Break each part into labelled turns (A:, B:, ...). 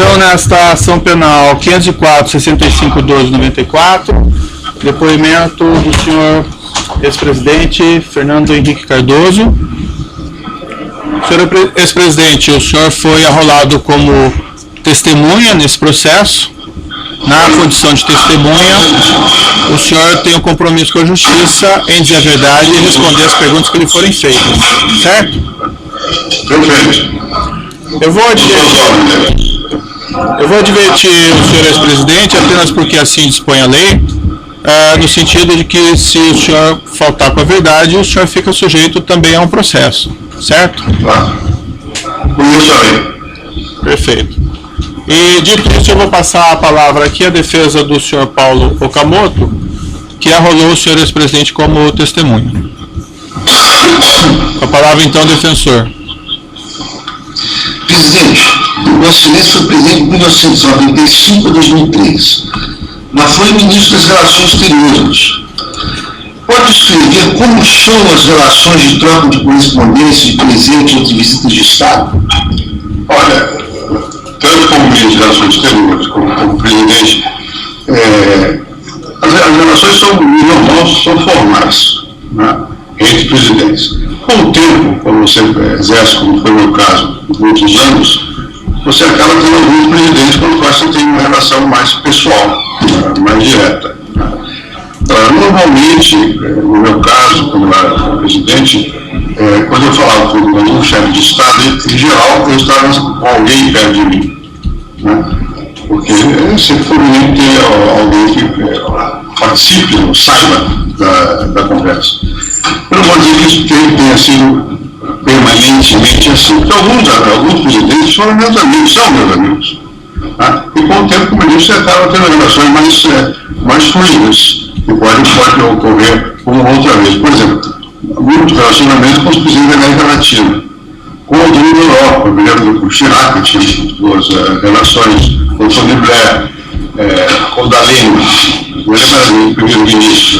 A: Então, nesta ação penal 504-65-12-94, depoimento do senhor ex-presidente Fernando Henrique Cardoso. Senhor ex-presidente, o senhor foi arrolado como testemunha nesse processo. Na condição de testemunha, o senhor tem um compromisso com a justiça em dizer a verdade e responder as perguntas que lhe forem feitas, certo?
B: Perfeito.
A: Eu vou advertir o senhor ex-presidente, apenas porque assim dispõe a lei, no sentido de que se o senhor faltar com a verdade, o senhor fica sujeito também a um processo, certo?
B: Tá. Conheço a lei.
A: Perfeito. E dito isso, eu vou passar a palavra aqui à defesa do senhor Paulo Okamoto, que arrolou o senhor ex-presidente como testemunha. Com a palavra então, defensor.
C: Presidente, Vossa Excelência foi presidente de 1995 a 2003, mas foi ministro das Relações Exteriores. Pode descrever como são as relações de troca de correspondência de presentes ou de visitas de Estado?
B: Olha, tanto como ministro das Relações Exteriores como presidente, as relações são formais, né, entre presidentes. Com o tempo, quando você exerce, como foi o meu caso, muitos anos, você acaba tendo alguns presidentes com os quais você tem uma relação mais pessoal, mais direta. Normalmente, no meu caso, como era presidente, quando eu falava com um chefe de Estado, em geral, eu estava com alguém perto de mim. Né? Porque é sempre conveniente ter alguém que participe, ou saiba da conversa. Eu não vou dizer que isso tenha sido permanentemente assim, porque alguns presidentes foram meus amigos, são meus amigos. Tá? E com o tempo, como eu disse, você acaba tendo relações mais fluidas, que pode ocorrer uma outra vez. Por exemplo, muitos relacionamentos com os presidentes da América Latina, com o da Europa, eu me lembro do Chirac, que tinha duas relações, com o Tony Blair, com o Daleno, o primeiro-ministro,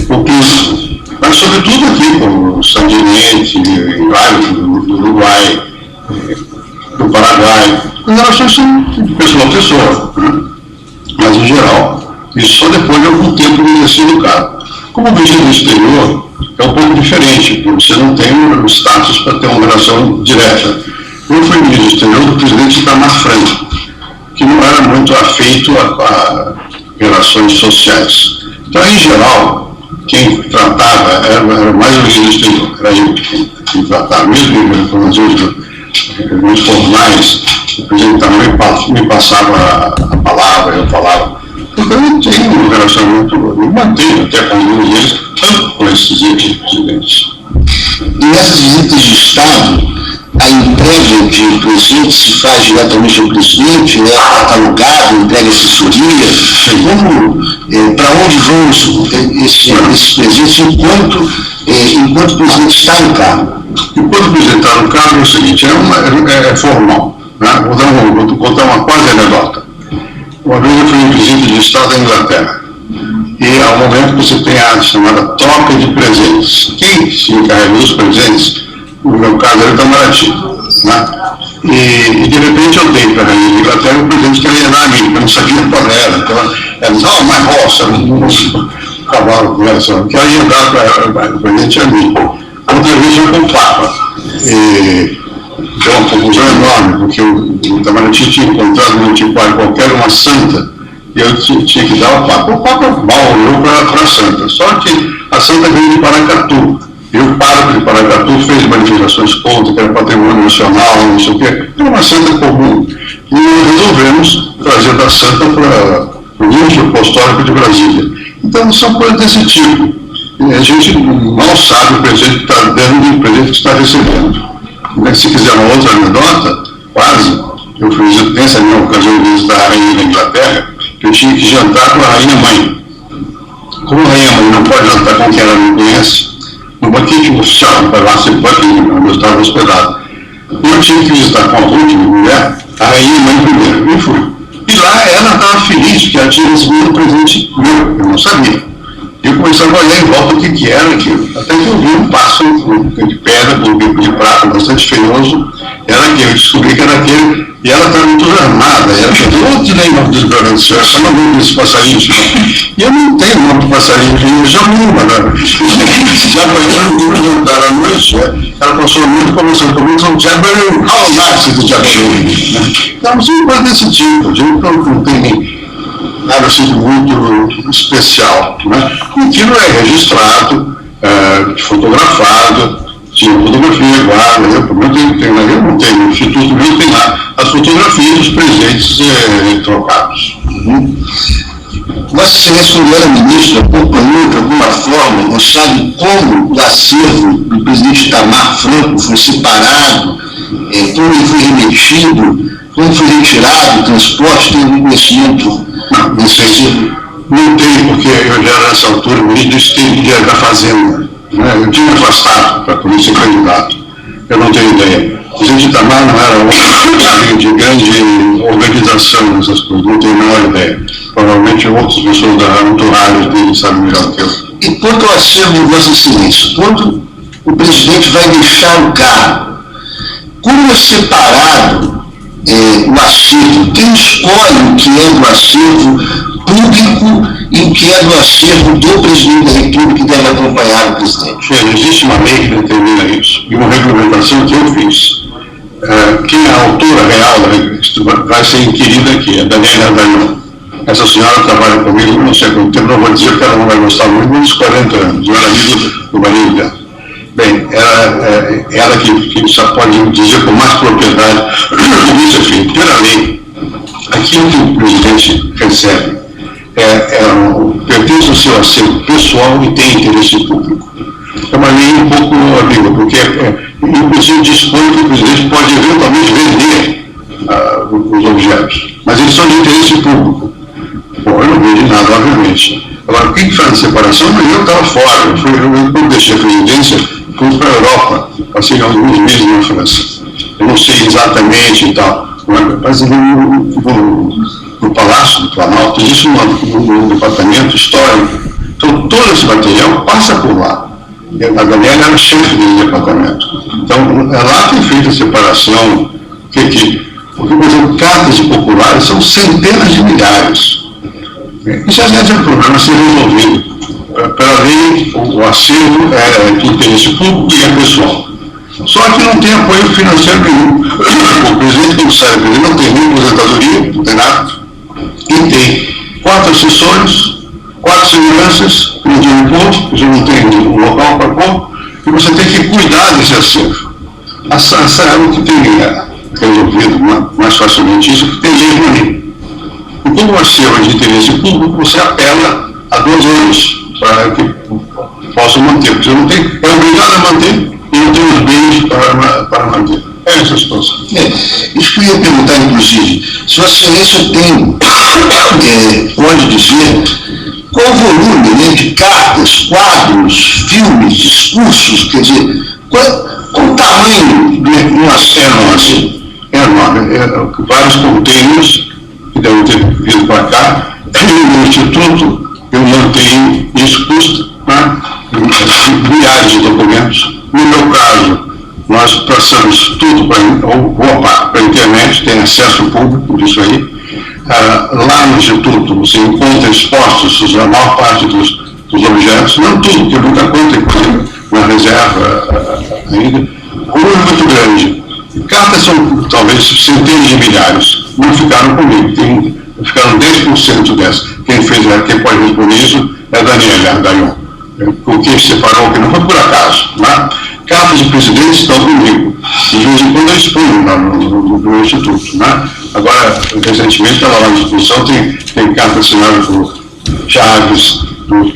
B: com o Clinton. Mas, sobretudo, aqui, com o Sanguinete, do Uruguai, do Paraguai. As relações são de pessoa a pessoa, né? Mas, em geral, isso só depois de algum tempo de exercício do cargo. Como ministro do exterior, é um pouco diferente, porque você não tem o status para ter uma relação direta. Eu fui ministro do exterior do presidente Itamar Franco, que não era muito afeito a relações sociais. Então, em geral, quem tratava era mais o ministro do exterior, era eu quem tratava, mesmo em reuniões formais, o presidente também me passava a palavra, eu falava. Então eu tenho um relacionamento, eu mantenho até com alguns deles, tanto com esses presidentes.
C: E nessas visitas de Estado, a entrega de presentes se faz diretamente ao presidente, é catalogado, entrega assessoria, para onde vão esses presentes enquanto o presidente está no cargo?
B: Enquanto o presidente está no cargo, é o seguinte, é formal. Né? Vou contar uma quase anedota. Uma vez eu fui em visita de Estado da Inglaterra, e ao momento que você tem a chamada troca de presentes, quem se encarregou dos presentes, no meu caso era o Itamaraty, né? E de repente eu dei para a rainha da Inglaterra o presente que ela ia dar a mim, eu não sabia qual era, então ela disse, oh, my horse, era um cavalo, que ela ia dar para o presente a mim. Outra vez eu com o Papa, deu uma confusão enorme, porque o Itamaraty tinha encontrado no antiquário qualquer uma santa, e eu tinha que dar ao Papa. O Papa mal olhou para a santa, só que a santa veio de Paracatu, e o pároco de Paracatu fez manifestações contra, que era patrimônio nacional, não sei o quê, era uma santa comum. E nós resolvemos trazer da santa para o Núcleo Apostólico de Brasília. Então são coisas desse tipo. E a gente mal sabe o presente que está dando e o presente que está recebendo. Se quiser uma outra anedota, quase, eu fiz nessa minha ocasião de visitar a rainha da Inglaterra, que eu tinha que jantar com a rainha-mãe. Como a rainha-mãe não pode jantar com quem ela não conhece, no banquete oficial, para lá ser Buckingham, onde eu estava hospedado, eu tinha que visitar com a última mulher, a rainha-mãe primeiro, e fui. E lá ela estava feliz, porque ela tinha recebido um presente meu, eu não sabia. E eu começava a olhar em volta o que era aquilo. Até que eu vi um pássaro de pedra, com um bico de prata, bastante feioso. Era aquele, eu descobri que era aquele, e ela estava muito armada. Ela falou, eu tirei o nome dos grandes senhores, eu não vou desse passarinho. E eu não tenho o nome do passarinho, eu já nenhuma, né? Já foi no jantar à noite, ela passou muito conversando comigo, não tinha bem ao máximo do diabo. Então, sim, coisa desse tipo, não tem nada assim muito especial, né? Aquilo é registrado, fotografado, tinha fotografia, guarda, eu não tenho, no Instituto meu tem lá as fotografias dos presentes trocados.
C: Vossa Excelência, quando era ministro, acompanhou de alguma forma, ou sabe como o acervo do presidente Itamar Franco foi separado, como ele foi remexido, como foi retirado, o transporte, tem algum conhecimento?
B: Não sei, não tenho, porque eu já era nessa altura ministro do Estado da Fazenda, né? Eu tinha afastado para poder ser candidato, eu não tenho ideia. O presidente Itamar não era um de grande organização nessas coisas, não tenho a menor ideia. Provavelmente outras pessoas da entourage dele sabem melhor que eu.
C: E quanto ao acervo de Vossa Excelência, quando o presidente vai deixar o cargo, como é separado o acervo? Quem escolhe o que é do acervo público e o que é do acervo do presidente da República que deve acompanhar o presidente?
B: Existe uma lei que determina isso, e uma regulamentação que eu fiz. Quem é a autora real da revista vai ser inquirida aqui, a Daniela Dayon. Essa senhora trabalha comigo, não sei quanto tempo, não vou dizer que ela não vai gostar muito, uns 40 anos, eu era amigo do marido dela. Bem, ela que só pode dizer com mais propriedade isso é feito. Pela lei, aquilo que o presidente recebe pertence ao seu acervo pessoal e tem interesse público. É uma lei um pouco ambígua, porque inclusive dispõe que o presidente pode eventualmente vender os objetos, mas eles são de interesse público. Bom, eu não vejo nada, obviamente. Agora, o que faz a separação? Eu estava fora, eu deixei a presidência, fui para a Europa, passei alguns meses na França. Eu não sei exatamente e tal, mas no Palácio do Planalto existe um departamento histórico. Então, todo esse material passa por lá. A Daniela era chefe do departamento. Então, é lá que é feita a separação. Porque, por exemplo, cartas populares são centenas de milhares. Isso, aliás, é um problema a ser resolvido. Pela lei, o acervo é de interesse público e é pessoal. Só que não tem apoio financeiro nenhum. O presidente não sabe, ele não tem nem aposentadoria, não tem nada. E tem 4 assessores, 4 seguranças, um dia imposto, já não tem um local para pôr, e você tem que cuidar desse acervo. Essa é o que tem resolvido mais facilmente isso, que tem lei ruim. E como o acervo é de interesse público, você apela a 2 anos para que possa manter, porque você não tem, é obrigado a manter e não tem os bens para manter. É essa a situação.
C: Isso que eu ia perguntar, inclusive, se Vossa Excelência tem, pode dizer, qual o volume de cartas, quadros, filmes, discursos, quer dizer, qual o tamanho de um acervo assim?
B: É enorme. Vários containers que devem ter vindo para cá. No Instituto, eu mantenho, isso custa milhares de documentos. No meu caso, nós passamos tudo para a internet, tem acesso público disso aí. Lá no Instituto, você encontra expostos a maior parte dos objetos, não tudo, porque muita coisa tem uma reserva ainda. O número é muito grande. Cartas são talvez centenas de milhares, não ficaram comigo, ficaram 10% dessas. Quem pode responder isso é a Daniela Dayon. O que separou, que não foi por acaso. Né? Cartas de presidentes estão comigo. De vez em quando eu exponho no Instituto. Né? Agora, recentemente, estava lá na discussão, tem carta assinada por Chaves, por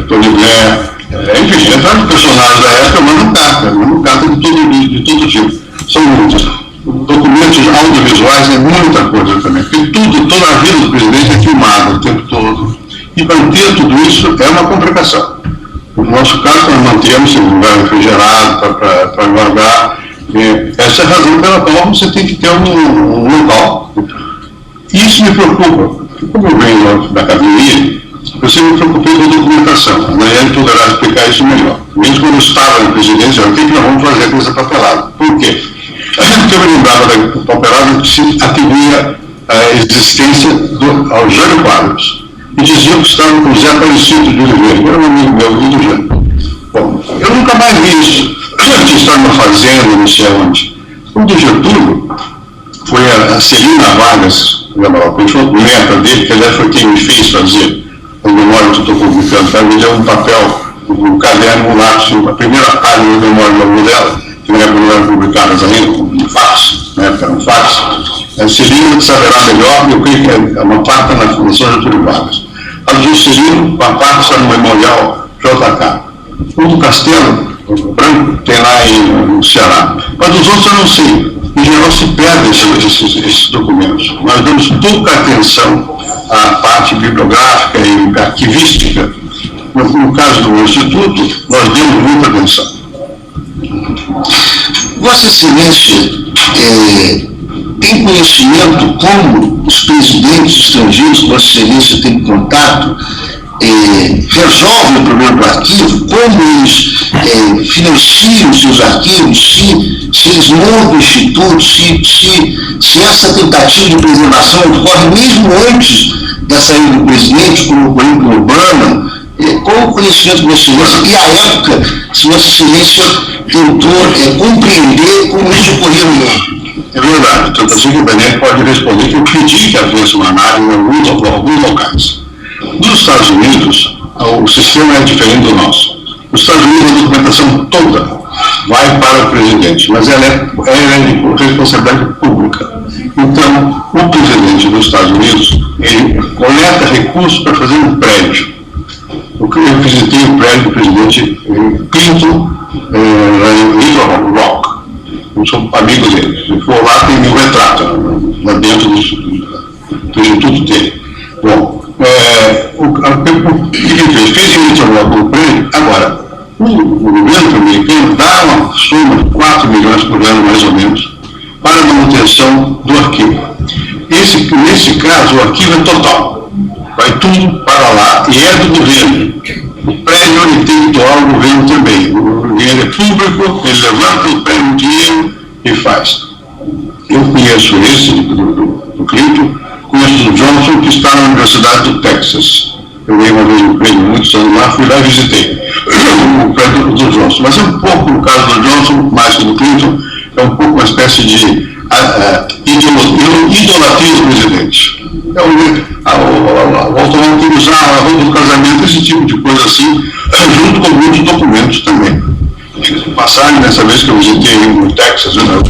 B: Tony Blair, enfim, vários personagens da época mandam carta de todo tipo. São muitos. Documentos audiovisuais é muita coisa também, porque toda a vida do presidente é filmada o tempo todo. E manter tudo isso é uma complicação. No nosso caso, nós mantemos em lugar refrigerado para guardar. Essa é a razão pela qual você tem que ter um local. Isso me preocupa. Como eu venho da academia, eu sempre me preocupei com a documentação. A Nayane poderá explicar isso melhor. Mesmo quando eu estava na presidência, o que nós vamos fazer com essa papelada? Por quê? Porque eu me lembrava da papelada que se atribuía a existência ao Jânio Quadros. E diziam que estava com o Zé Aparecido de Oliveira, que era um amigo meu, do Jânio. Bom, eu nunca mais vi isso. Que estava numa fazenda, não sei onde. O do Getúlio foi a Celina Vargas, continuou com neta dele, que aliás foi quem me fez fazer a memória que eu estou publicando. Tá? Me deu um papel, um caderno, um lápis, a primeira página da memória do avô dela, que na época não eram publicadas ainda, um fax, na época era um fax. A Celina saberá melhor, eu creio que é uma parte na Fundação Getúlio Vargas. A do Celino, a parte está no Memorial JK. O do Castelo Branco tem lá no Ceará. Mas dos outros eu não sei. Em geral se perdem esses documentos. Nós damos pouca atenção à parte bibliográfica e arquivística. No caso do Instituto, nós demos muita atenção.
C: Vossa Excelência tem conhecimento como os presidentes estrangeiros que Vossa Excelência tem contato resolvem o problema do arquivo, como eles financiam seus arquivos, se eles montam institutos, se essa tentativa de preservação ocorre mesmo antes da saída do presidente, como ocorreu com o Obama. Qual o conhecimento de Vossa Excelência e a época, se Vossa Excelência tentou compreender como isso ocorria no mundo?
B: É verdade, tanto assim que o Benet pode responder que eu pedi que havesse uma análise em alguns locais. Nos Estados Unidos, o sistema é diferente do nosso. Nos Estados Unidos, a documentação toda vai para o presidente, mas ela é de responsabilidade pública. Então, o presidente dos Estados Unidos, ele coleta recursos para fazer um prédio. Eu visitei o prédio do presidente Clinton, em Little Rock. Eu sou amigo dele. Se for lá, tem meu retrato, lá dentro do instituto dele. Bom, o que ele fez? Fez em Little Rock o prédio. Agora, o governo americano dá uma soma de 4 milhões por ano, mais ou menos, para a manutenção do arquivo. Nesse caso, o arquivo é total. Vai tudo para lá e é do governo. O prédio ele tem que doar ao governo também. O dinheiro é público, ele levanta o prédio, o dinheiro e faz. Eu conheço esse do Clinton, conheço o Johnson, que está na Universidade do Texas. Eu ganhei uma vez um prêmio, muitos anos lá, fui lá e visitei o prédio do Johnson. Mas é um pouco, no caso do Johnson, mais que do Clinton, é um pouco uma espécie de idolatria do presidente. O automóvel que usar a roupa do casamento, esse tipo de coisa assim, junto com muitos documentos também. Passagem, dessa vez que eu visitei no Texas, no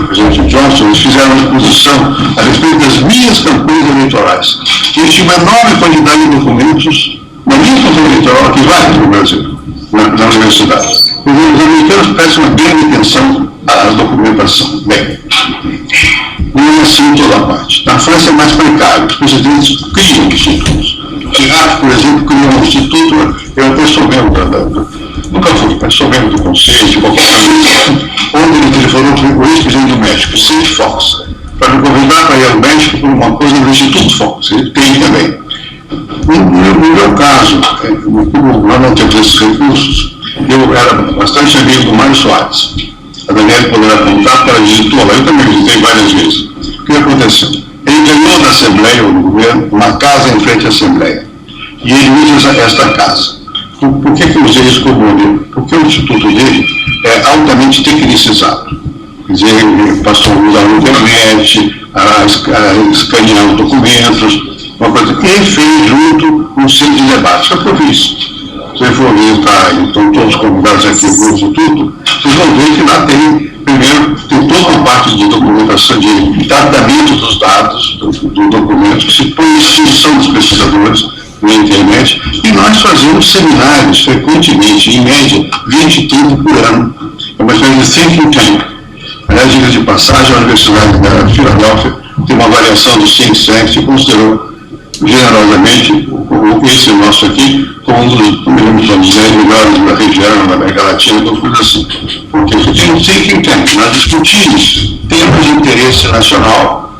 B: presidente Johnson, eles fizeram uma exposição a respeito das minhas campanhas eleitorais. Eles tinham uma enorme quantidade de documentos na minha campanha eleitoral que vai para o Brasil, na universidade. Os americanos prestam uma grande atenção à documentação. Bem, não é assim em toda parte. Na França é mais precário. Os presidentes criam institutos. Chirac, por exemplo, criou um instituto, eu até sou membro nunca fui, mas sou membro do conselho, de qualquer coisa, onde ele telefonou para o ex-presidente do México, Sid Fox, para me convidar para ir ao México por uma coisa do Instituto Fox. Ele tem também. No meu caso, como nós não temos esses recursos, eu era bastante amigo do Mário Soares. A Daniela poderá contar, porque ela visitou lá, eu também visitei várias vezes. O que aconteceu? Ele ganhou da Assembleia, ou do governo, uma casa em frente à Assembleia. E ele usa esta casa. Por que eu usei isso como modelo? Porque o instituto dele é altamente tecnicizado. Quer dizer, ele passou a usar a internet, a escanear os documentos, uma coisa. E fez junto um centro de debate. Foi o que eu fiz. Se você for visitar, então, todos os convidados aqui do Instituto, vocês vão ver que lá tem, primeiro, tem toda uma parte de documentação, de tratamento dos dados, do documento, que se põe à disposição dos pesquisadores na internet, e nós fazemos seminários frequentemente, em média, 20 e 30 por ano. É uma espécie de thinking tank. Aliás, diga de passagem, a Universidade da Filadélfia tem uma avaliação do think tank que considerou generosamente esse nosso aqui como um dos 10 melhores da região, da América Latina, então coisa assim. Porque tem um thinking tank, nós discutimos temas de interesse nacional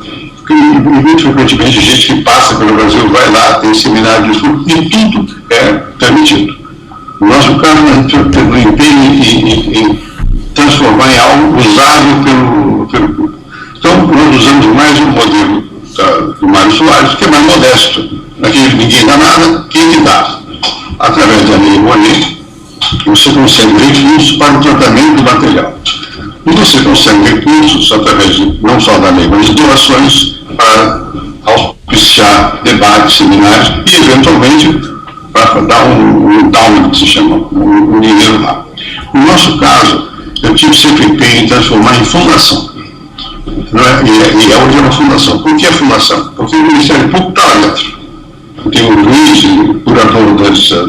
B: muito frequentemente, gente que passa pelo Brasil vai lá, tem seminário de estudo, e tudo é permitido. No nosso caso, a gente teve um empenho em transformar em algo usável pelo público. Então, nós usamos mais um modelo do Mário Soares, que é mais modesto. Aqui ninguém dá nada, quem que dá? Através da Lei Rouanet, você consegue recursos para o tratamento do material. E você consegue recursos através não só da lei, mas de doações para auspiciar debates, seminários e, eventualmente, para dar um down, que se chama, um dinheiro lá. No nosso caso, eu tive sempre empenho em transformar em fundação. Não é? E hoje é uma fundação. Por que a fundação? Porque o Ministério Público está lá dentro. Tem o juiz, o curador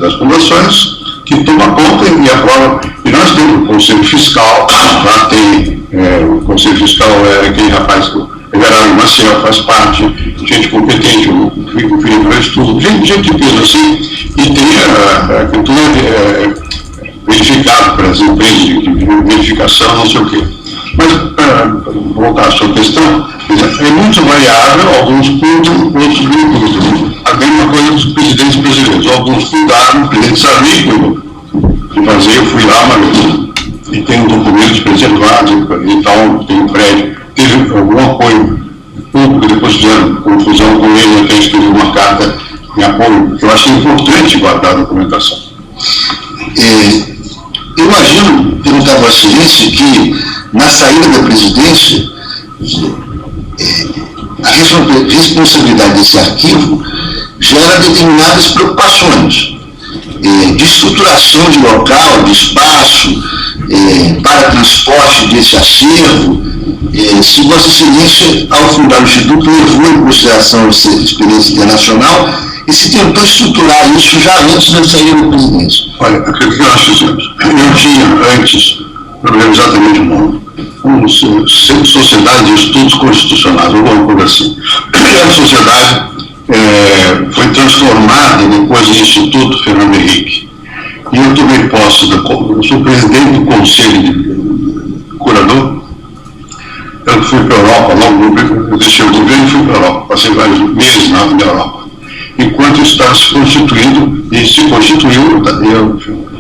B: das fundações, que toma conta e aprova. E nós temos o Conselho Fiscal, lá tem o Conselho Fiscal, aquele rapaz, o Everardo Maciel faz parte, gente competente, o Filipe Restudo, gente de peso assim, e tem que tudo é verificado pelas empresas de verificação, não sei o quê. Mas, para voltar à sua questão, é muito variável, alguns cuidam, outros não cuidam. A mesma coisa dos presidentes brasileiros, alguns cuidaram, o presidente Sarney cuidou de fazer, eu fui lá uma vez, e tem um documento preservado e tal, tem um prédio, teve algum apoio público, depois fizeram confusão com ele, até escrevi uma carta em apoio, que eu achei importante guardar a documentação.
C: Eu imagino, perguntar a Vossa Excelência, que na saída da presidência, a responsabilidade desse arquivo gera determinadas preocupações de estruturação de local, de espaço, para transporte desse acervo. Se Vossa Excelência, ao fundar o Instituto, levou em consideração essa experiência internacional e se tentou estruturar isso já antes da saída da presidência.
B: Olha, o que nós fizemos? Eu tinha antes, não lembro exatamente o nome, Sociedade de Estudos Constitucionais, alguma coisa assim. A sociedade foi transformada depois em Instituto Fernando Henrique. E eu tomei posse, eu sou presidente do Conselho de Curador. Eu fui para a Europa, logo deixei o governo e fui para a Europa. Passei vários meses na Europa. Enquanto isso estava se constituindo, e se constituiu, eu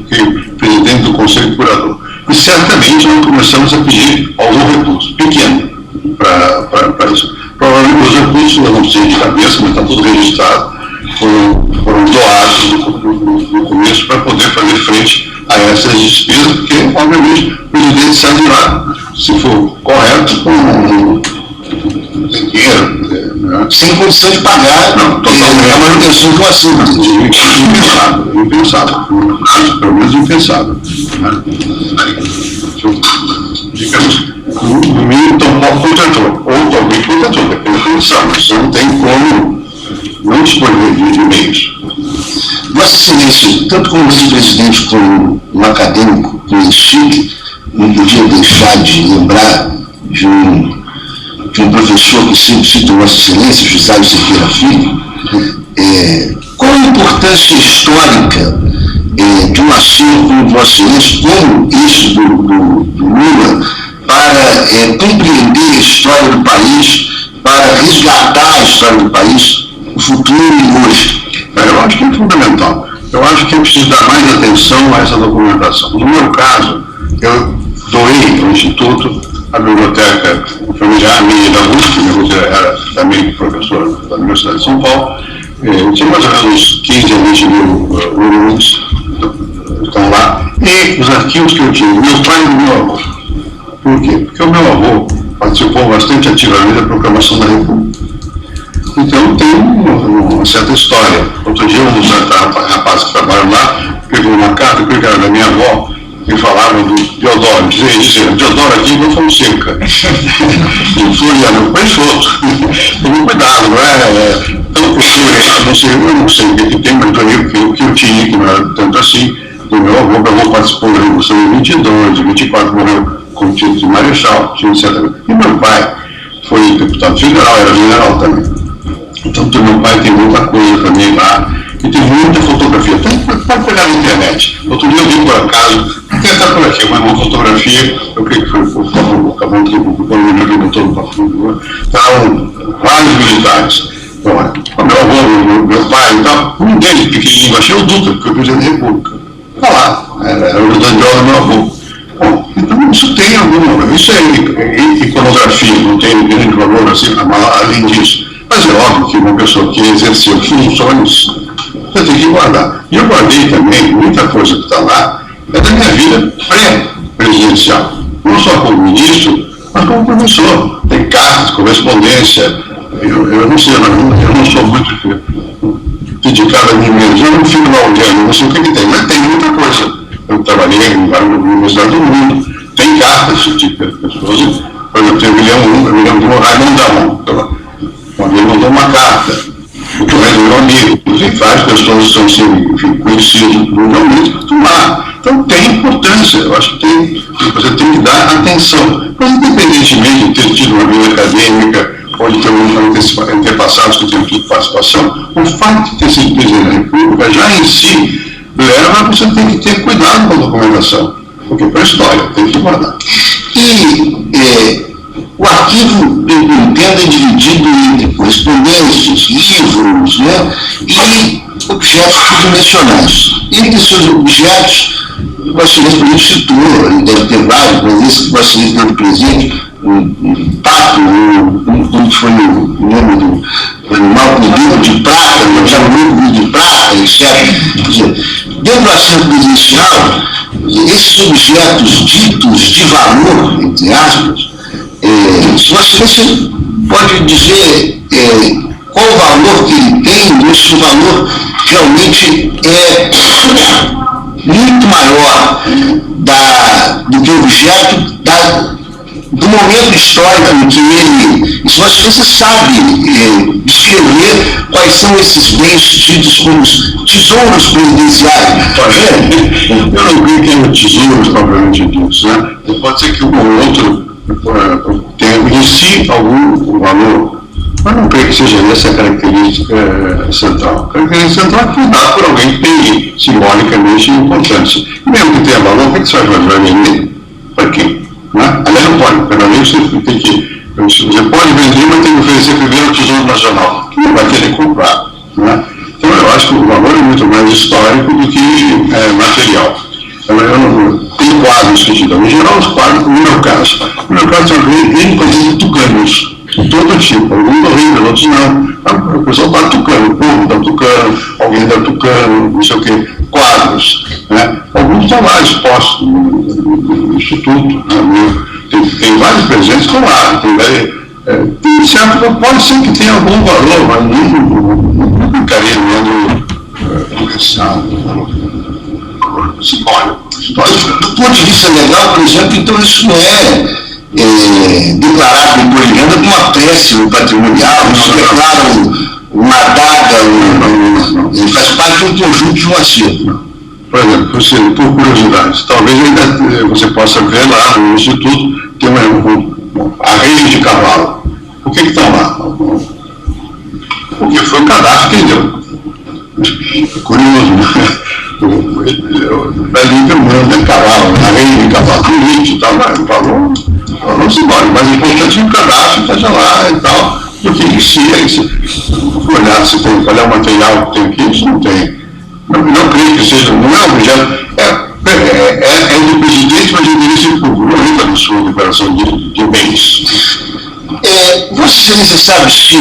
B: fiquei presidente do Conselho de Curador. E certamente nós começamos a pedir algum recurso, pequeno, para isso. Provavelmente os recursos, eu não sei de cabeça, mas está tudo registrado, foram doados no começo para poder fazer frente a essas despesas, porque, obviamente, o presidente sai de lá, se for correto, com dinheiro,
C: sem condição de pagar,
B: não, totalmente
C: a manutenção do acervo.
B: Impensável, pelo menos impensável. Digamos, no mínimo, tão pouco contratou, ou alguém contratou, depende da condição, mas você não tem como não disponibilizar de meios.
C: Vossa Excelência, tanto como vice-presidente como um acadêmico conhecido, não podia deixar de lembrar de um professor que sempre cita Vossa Excelência, José Cerqueira Filho. Qual a importância histórica de um acervo como Vossa Excelência, como esse do Lula, para compreender a história do país, para resgatar a história do país, o futuro e hoje?
B: Eu acho que é fundamental. Eu acho que é preciso dar mais atenção a essa documentação. No meu caso, eu doei ao Instituto a biblioteca familiar minha da USP, minha era também professora da Universidade de São Paulo. Tinha mais ou menos 15 a 20 mil volumes estão lá. E os arquivos que eu tinha, meu pai e meu avô. Por quê? Porque o meu avô participou bastante ativamente da proclamação da República. Então tem uma certa história. Outro dia um rapaz que trabalha lá pegou uma carta que era da minha avó, que falava do Deodoro, dizia Deodoro aqui não Fonseca. E Floriano, mas foto. Tome cuidado, não é? Então, eu não sei o que tem, mas o que eu tinha, que não era tanto assim, do meu avô participou da Revolução de 22, de 24 morreu com o título de Marechal, etc. E meu pai foi deputado federal, era general também. Então, do meu pai tem muita coisa também lá, que tem muita fotografia. Pode pegar na internet. Outro dia eu vi por acaso, até está por aqui, uma fotografia, eu creio que foi o Cabão que publicou no livro do todo o estavam vários militares. Bom, meu avô, meu pai e tal, um deles pequenininho, achei o Dutra, que foi o presidente da República. Está lá, era o Dandiola do meu avô. Bom, então isso tem alguma, isso é iconografia, não tem grande valor assim, além disso. Mas é óbvio que uma pessoa que exerceu funções, você tem que guardar. E eu guardei também muita coisa que está lá, é da minha vida pré-presidencial. Não só como ministro, mas como professor. Tem cartas, correspondência. Eu não sei, eu não sou muito dedicado a mim mesmo. Eu não fico lá olhando, não sei o que tem, mas tem muita coisa. Eu trabalhei em várias universidades do mundo. Tem cartas de pessoas. Por exemplo, tem o William de Moraes Mondamon. Ele mandou uma carta, o que é amigo, tem várias pessoas que estão sendo conhecidas mundialmente, estão lá. Então tem importância, eu acho que você tem que dar atenção. Mas independentemente de ter tido uma vida acadêmica, ou de ter antepassados que tenham tido participação, o fato de ter sido presidente da República já em si leva a você tem que ter cuidado com a documentação, porque para a história tem que guardar.
C: E o arquivo, eu entendo, é dividido entre correspondências, livros, né, e objetos tridimensionais. Entre esses objetos, o Marcelino, por exemplo, citou, ele deve ter vários, mas esse que o Marcelino teve presente, um pato, como foi o nome do animal, um livro de prata, um livro de prata, etc. Quer dizer, dentro do acervo presidencial, esses objetos ditos de valor, entre aspas, você pode dizer qual o valor que ele tem, esse valor realmente é muito maior do que o objeto do momento histórico em que ele... Se você sabe descrever quais são esses bens tidos como tesouros presidenciais.
B: Eu não creio que é tesouros propriamente disso, né? Pode ser que um ou outro tem em si algum valor, mas não creio que seja essa a característica central. A característica central é que foi dada por alguém que tem simbolicamente importância. E mesmo que tenha valor, o que você vai vender? Para quem? Né? Aliás, não pode, pelo menos você tem que. Você pode vender, mas tem que oferecer primeiro ao Tesouro Nacional, que não vai querer comprar. Né? Então eu acho que o valor é muito mais histórico do que material. Eu não tenho quadros no sentido. Em geral, os quadros, no meu caso são bem coisas de tucanos, de todo tipo. Alguns horríveis, outros não. O pessoal está tucano, o povo está tucano, alguém está tucano, não sei o quê, quadros. Né? Alguns estão lá expostos no Instituto. Né? Tem vários presentes que estão lá. Tem certo, pode ser que tenha algum valor, mas não ficaria vendo simbólico.
C: Do ponto de vista legal, por exemplo, então isso não é declarado em Bolívia como uma prece patrimonial, não declara uma daga, ele faz parte de um conjunto de um acervo.
B: Por exemplo, você, por curiosidade, talvez ainda você possa ver lá no Instituto, tem arreios de cavalo. Por que estão lá? Porque foi o cadastro que ele deu. Curioso, né? Dali manda cavalo, arreio de cavalo, político e tal, falou simbólico, mas o importante é o cadastro, esteja lá e tal, porque em si, olhar se tem, qual é o material que tem aqui, isso não tem. Não creio que seja, não é um objeto, é do presidente, mas ele deveria ser público, não entra na sua declaração de bens.
C: Você sabe se,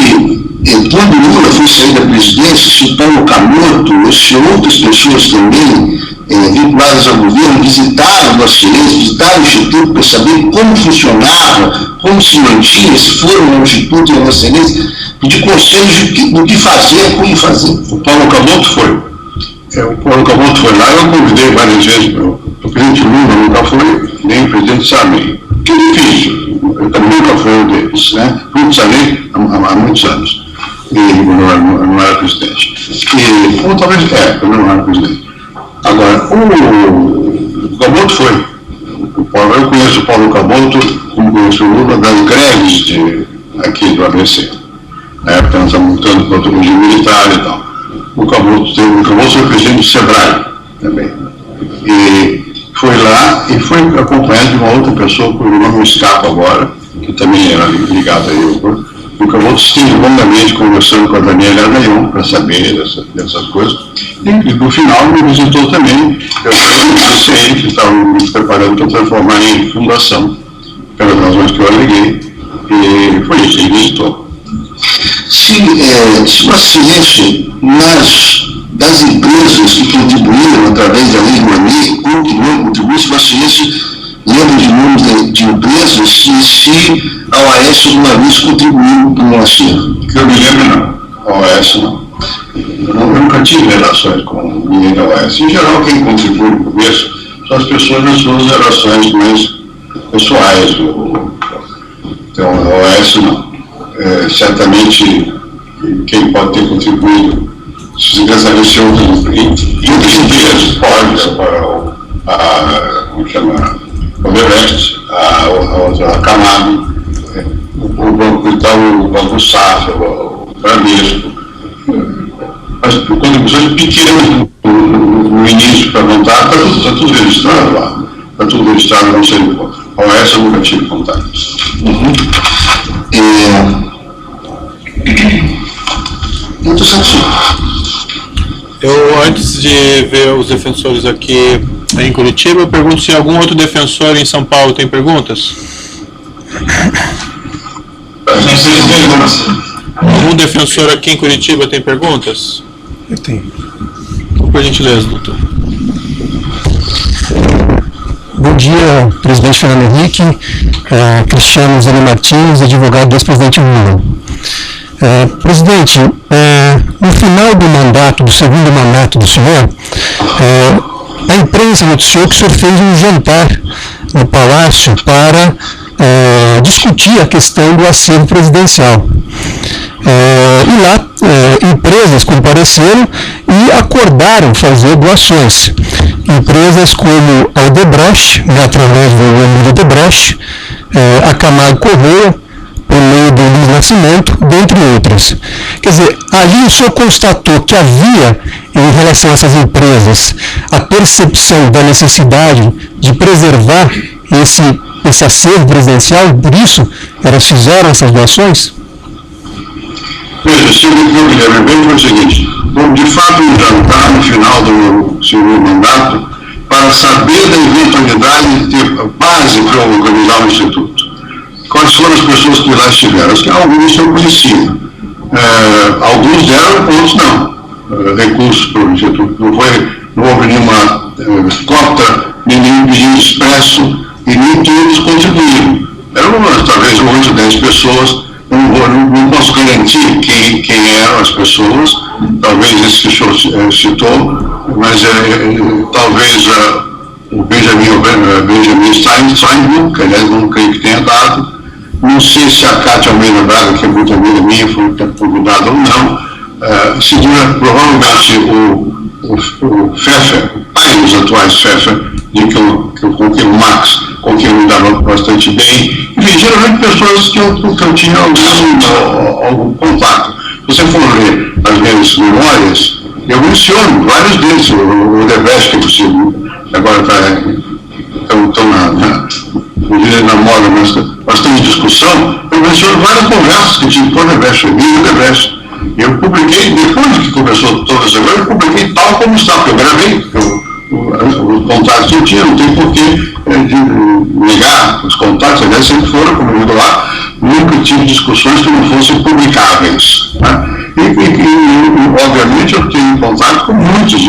C: quando Lula foi sair da presidência, se Paulo Camoto, ou se outras pessoas também vinculadas ao governo visitaram Vossa Excelência, visitaram o Instituto para saber como funcionava, como se mantinha, se foram ao Instituto e a Vossa Excelência, pedir conselhos do que fazer, como fazer.
B: O Paulo Camoto foi. O Paulo Camoto foi lá, eu convidei várias vezes, o presidente Lula nunca foi, nem o presidente Sarney. Que é difícil. Eu também nunca fui um deles, né? Fui Sarney há muitos anos. E não era presidente. Ou talvez, eu não era presidente. Agora, o Camoto foi. Eu conheço o Paulo Camoto, como conheço o Lula, das greves aqui do ABC. Na época nós estávamos lutando contra o regime militar e tal. o Caboto foi presidente do SEBRAE também. E foi lá e foi acompanhado de uma outra pessoa, por nome me escapa agora, que também era ligada a ele. O Caboto esteve longamente conversando com a Daniela Argaion para saber dessas coisas. E no final me visitou também. Eu disse a ele que estava me preparando para transformar em fundação, pelas razões que eu aleguei. E foi isso, ele visitou.
C: Se Vossa Excelência, das empresas que contribuíram através da Lei Rouanet, continuam contribuindo, se Vossa Excelência lembra de nomes de empresas e se a OAS alguma vez contribuiu para o acervo?
B: Que eu me lembro, não. A OAS não. Eu nunca tive relações com ninguém da OAS. Em geral, quem contribui no começo são as pessoas nas suas relações mais pessoais. Então, a OAS não. Certamente, quem pode ter contribuído, se você quer saber se outras empresas podem, como chama, o Everest, a Camargo, o Banco Itaú, o Banco Safra, o Bradesco, as contribuições pequenas no início para montar, está tudo registrado lá, está tudo registrado, não sei o quanto. A OAS eu nunca tive contato.
C: Muito satisfeito.
A: Eu, antes de ver os defensores aqui em Curitiba, eu pergunto se algum outro defensor em São Paulo tem perguntas. Algum defensor aqui em Curitiba tem perguntas?
D: Eu tenho.
A: Então, por gentileza, doutor.
D: Bom dia, presidente Fernando Henrique, Cristiano Zé Martins, advogado do ex-presidente Lula. Presidente, no final do mandato, do segundo mandato do senhor, a imprensa noticiou que o senhor fez um jantar no Palácio para discutir a questão do acervo presidencial. E lá, empresas compareceram e acordaram fazer doações. Empresas como a Odebrecht, através do Emílio Odebrecht, a Camargo Correia, por meio do Luiz Nascimento, dentre outras. Quer dizer, ali o senhor constatou que havia, em relação a essas empresas, a percepção da necessidade de preservar esse acervo presidencial, por isso elas fizeram essas doações?
B: Veja, segundo o Guilherme, bem foi o seguinte: de fato, um jantar no final do meu segundo mandato para saber da eventualidade de ter base para organizar o Instituto. Quais foram as pessoas que lá estiveram? Alguns eu conhecia. Alguns deram, outros não. Recursos para o Instituto. Não houve nenhuma cota, nenhum pedido expresso e nem todos contribuíram. Eram talvez 8 ou 10 pessoas. Não posso garantir quem eram as pessoas, talvez esse que o senhor citou, mas talvez o Benjamin Steinbrück, que aliás não creio que tenha dado, não sei se a Cátia Almeida Braga, que é muito amiga minha, foi convidada ou não, segura provavelmente o Pfeffer, o pai dos atuais Pfeffer, com quem o Max, com quem eu me dava bastante bem, e geralmente pessoas que eu tinha algum contato. Se você for ler as minhas memórias, eu menciono vários deles, o Odebrecht, que é possível, agora estão na moda, mas bastante discussão, eu menciono várias conversas que tive com o Odebrecht, o Odebrecht. Eu publiquei, depois que começou toda essa coisa, eu publiquei tal como está, porque eu gravei os contatos que eu tinha, não tem por que negar os contatos, aliás, sempre foram, como eu digo lá, nunca tive discussões que não fossem publicáveis. Né? E, obviamente, eu tenho contato com muitos,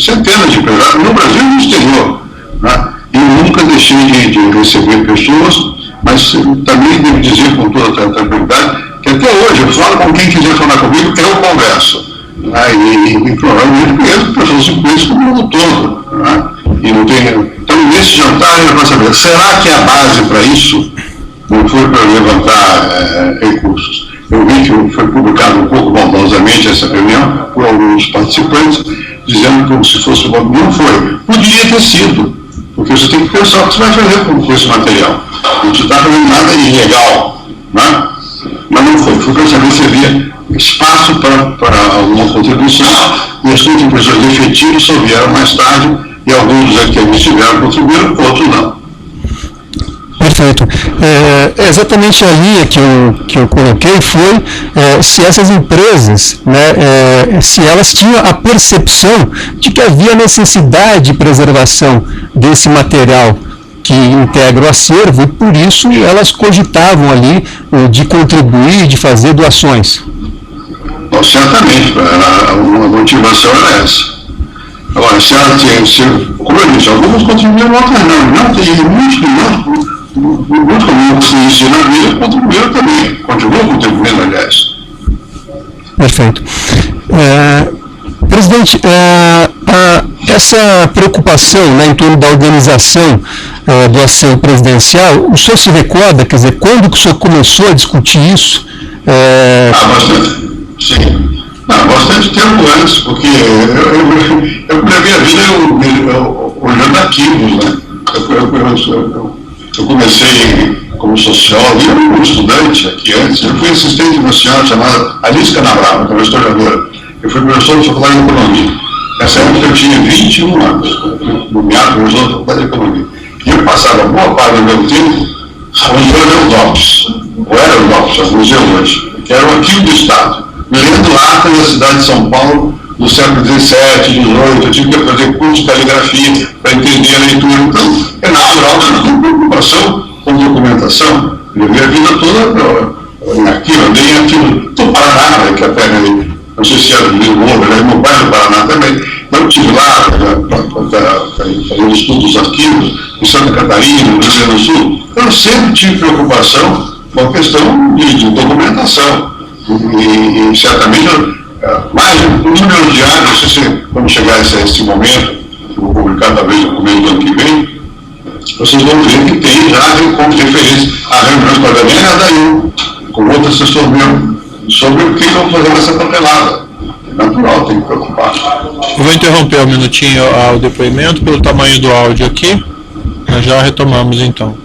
B: centenas de empresários, no Brasil e no exterior. Né? E nunca deixei de receber pessoas, mas também devo dizer com toda a tranquilidade que até hoje eu falo com quem quiser falar comigo, eu converso. E provavelmente conheço pessoas que conhecem o mundo todo. Né? E não tem... Então, nesse jantar, eu vou saber, será que a base para isso não foi para levantar recursos? Eu vi que foi publicado um pouco bondosamente essa reunião por alguns participantes, dizendo como se fosse uma... Não foi. Podia ter sido, porque você tem que pensar o que você vai fazer com esse material. Não se está fazendo nada ilegal, né? Mas não foi. Foi para saber se havia espaço espaço para alguma contribuição, e os contribuições efetivos só vieram mais tarde, e alguns dos arquivos tiveram contribuíram, outros não.
D: Perfeito. Exatamente a linha que eu coloquei foi se essas empresas, né, se elas tinham a percepção de que havia necessidade de preservação desse material que integra o acervo, e por isso elas cogitavam ali de contribuir, de fazer doações.
B: Bom, certamente, a motivação era essa. Agora, se ela tinha, como eu disse, algumas contribuíram, outras não. Tem muitos como eu fiz na vida, contribuíram também. Continuam contribuindo, aliás.
D: Perfeito. Presidente, essa preocupação, né, em torno da organização do acervo presidencial, o senhor se recorda, quer dizer, quando que o senhor começou a discutir isso?
B: Bastante. Sim. Bastante tempo antes, porque eu na minha vida olhando arquivos, né? Eu comecei como sociólogo, eu era um estudante aqui antes, eu fui assistente de uma senhora chamada Alice Canabrava, que é uma historiadora. Eu fui professor de faculdade de economia. Nessa época eu tinha 21 anos, no meado professor de faculdade de economia. E eu passava boa parte do meu tempo ao Museu dos DOPS, ou era o DOPS, é o museu hoje, que era o arquivo do Estado, lendo atas da cidade de São Paulo do século XVII, XVIII, eu tive que fazer curso de caligrafia para entender a leitura. Então, é natural que eu tenho preocupação com documentação. Eu vi a vida toda em arquivo, andei em arquivo do Paraná, que até, não sei se era do Rio Novo, era meu pai do Paraná também, mas eu estive lá para fazer o estudo dos arquivos, em Santa Catarina, no Rio Grande do Sul. Eu sempre tive preocupação com a questão de documentação. E certamente, mais um número diário, não sei se quando chegar a esse momento, que eu vou publicar talvez no começo do ano que vem, vocês vão ver que tem já como referência a reuniões com a Daniela Dail, com outro assessor meu, sobre o que eu vou fazer nessa papelada. É natural, tem que preocupar.
A: Eu vou interromper um minutinho o depoimento pelo tamanho do áudio aqui, nós já retomamos então.